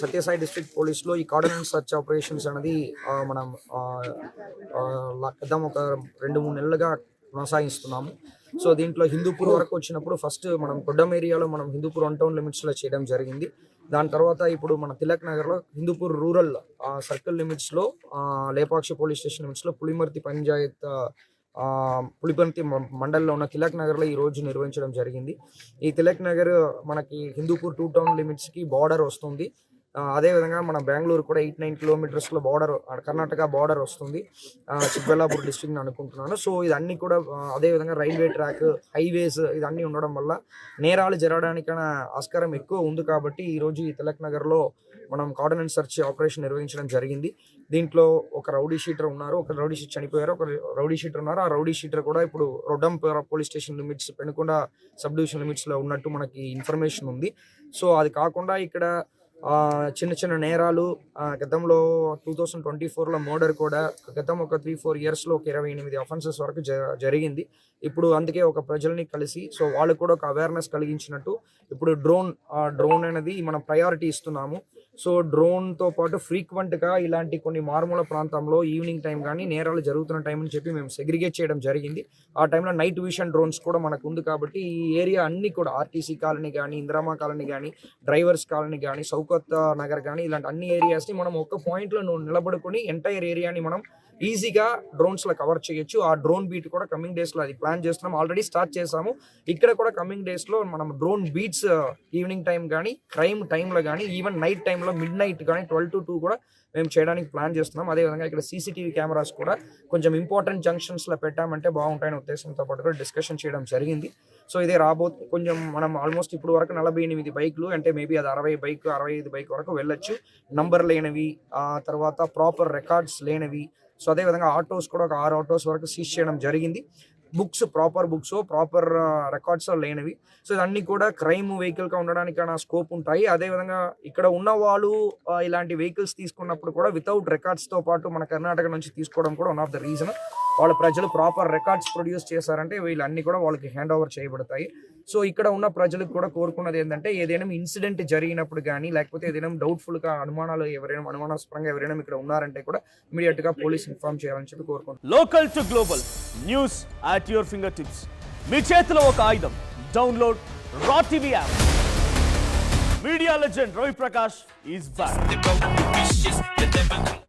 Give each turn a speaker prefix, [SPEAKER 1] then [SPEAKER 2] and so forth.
[SPEAKER 1] Sathya Sai district పోలీస్లో ఈ కార్డినెన్స్ search operations అనేది మనం గతం ఒక 2-3 నెలలుగా కొనసాగిస్తున్నాము. సో దీంట్లో హిందూపూర్ వరకు వచ్చినప్పుడు ఫస్ట్ మనం కొడ్డం ఏరియాలో మనం హిందూపూర్ 1 టౌన్ లిమిట్స్లో చేయడం జరిగింది. దాని తర్వాత ఇప్పుడు మన తిలక్ నగర్లో హిందూపూర్ రూరల్ సర్కిల్ లిమిట్స్లో లేపాక్షి పోలీస్ స్టేషన్ లిమిట్స్లో పులిమర్తి పంచాయత్ పులిపర్తి మండలంలో ఉన్న తిలక్ నగర్లో ఈ రోజు నిర్వహించడం జరిగింది. ఈ తిలక్ నగర్ మనకి హిందూపూర్ 2 టౌన్ లిమిట్స్కి బార్డర్ వస్తుంది. అదేవిధంగా మన బెంగళూరు కూడా 8-9 కిలోమీటర్స్లో బార్డర్, కర్ణాటక బార్డర్ వస్తుంది, చిక్బల్లాపూర్ డిస్ట్రిక్ట్ అనుకుంటున్నాను. సో ఇదన్నీ కూడా అదేవిధంగా రైల్వే ట్రాక్, హైవేస్ ఇదన్నీ ఉండడం వల్ల నేరాలు జరగడానికైనా ఆస్కారం ఎక్కువ ఉంది. కాబట్టి ఈరోజు ఈ తిలక్ నగర్లో మనం కార్డినెన్స్ సెర్చ్ ఆపరేషన్ నిర్వహించడం జరిగింది. దీంట్లో ఒక రౌడీ షీటర్ ఉన్నారు, ఒక రౌడీ షీటర్ చనిపోయారు, ఒక రౌడీ షీటర్ ఉన్నారు. ఆ రౌడీ షీటర్ కూడా ఇప్పుడు Roddam police station limits, Penukonda sub division లిమిట్స్లో ఉన్నట్టు మనకి ఇన్ఫర్మేషన్ ఉంది. సో అది కాకుండా ఇక్కడ చిన్న చిన్న నేరాలు గతంలో 2024లో మర్డర్ కూడా గతం ఒక 3-4 ఇయర్స్లో ఒక 28 అఫెన్సెస్ వరకు జరిగింది. ఇప్పుడు అందుకే ఒక ప్రజల్ని కలిసి సో వాళ్ళు కూడా ఒక అవేర్నెస్ కలిగించినట్టు ఇప్పుడు డ్రోన్ అనేది మనం ప్రయారిటీ ఇస్తున్నాము. సో డ్రోన్తో పాటు ఫ్రీక్వెంట్గా ఇలాంటి కొన్ని మారుమూల ప్రాంతంలో ఈవినింగ్ టైం కానీ నేరాలు జరుగుతున్న టైం అని చెప్పి మేము సెగ్రిగేట్ చేయడం జరిగింది. ఆ టైంలో నైట్ విషన్ డ్రోన్స్ కూడా మనకు ఉంది. కాబట్టి ఈ ఏరియా అన్ని కూడా ఆర్టీసీ కాలనీ కానీ, ఇందిరామా కాలనీ కానీ, డ్రైవర్స్ కాలనీ కానీ, సౌకత్ నగర్ కానీ ఇలాంటి అన్ని ఏరియాస్ని మనం ఒక పాయింట్లో నిలబడుకొని ఎంటైర్ ఏరియాని మనం ఈజీగా డ్రోన్స్లో కవర్ చేయొచ్చు. ఆ డ్రోన్ బీట్ కూడా కమింగ్ డేస్లో అది ప్లాన్ చేస్తున్నాం, ఆల్రెడీ స్టార్ట్ చేసాము. ఇక్కడ కూడా కమింగ్ డేస్లో మనం డ్రోన్ బీట్స్ ఈవినింగ్ టైం కానీ, క్రైమ్ టైంలో కానీ, ఈవెన్ నైట్ టైంలో మిడ్ నైట్ కానీ 12 to 2 కూడా మేము చేయడానికి ప్లాన్ చేస్తున్నాం. అదేవిధంగా ఇక్కడ సీసీటీవీ కెమెరాస్ కూడా కొంచెం ఇంపార్టెంట్ జంక్షన్స్లో పెట్టామంటే బాగుంటాయనే ఉద్దేశంతో పాటు కూడా డిస్కషన్ చేయడం జరిగింది. సో ఇదే కొంచెం మనం ఆల్మోస్ట్ ఇప్పుడు వరకు 48 బైకులు అంటే మేబీ అది 65 బైక్ వరకు వెళ్ళొచ్చు. నంబర్ లేనివి, తర్వాత ప్రాపర్ రికార్డ్స్ లేనివి. సో అదేవిధంగా ఆటోస్ కూడా ఒక 6 ఆటోస్ వరకు సీజ్ చేయడం జరిగింది. ప్రాపర్ రికార్డ్స్ లేనివి. సో ఇవన్నీ కూడా క్రైమ్ వెహికల్గా ఉండడానికి స్కోప్ ఉంటాయి. అదేవిధంగా ఇక్కడ ఉన్న వాళ్ళు ఇలాంటి వెహికల్స్ తీసుకున్నప్పుడు కూడా వితౌట్ రికార్డ్స్తో పాటు మన కర్ణాటక నుంచి తీసుకోవడం కూడా వన్ ఆఫ్ ద రీజన్. వాళ్ళ ప్రజలు ప్రాపర్ రికార్డ్స్ ప్రొడ్యూస్ చేశారంటే వీళ్ళన్నీ కూడా వాళ్ళకి హ్యాండ్ ఓవర్ చేయబడతాయి. సో ఇక్కడ ఉన్న ప్రజలకు కూడా కోరుకున్నది ఏంటంటే ఏదైనా ఇన్సిడెంట్ జరిగినప్పుడు కానీ, లేకపోతే ఏదైనా డౌట్ఫుల్గా అనుమానాస్పరంగా ఎవరైనా ఇక్కడ ఉన్నారంటే కూడా ఇమీడియట్గా పోలీస్ ఇన్ఫార్మ్ చేయాలని చెప్పి కోరుకుంటున్నాను.
[SPEAKER 2] Local to global news at your fingertips. మీ చేతిలో ఒక ఆయుధం. డౌన్లోడ్ రా TV app. Media legend Ravi Prakash is back.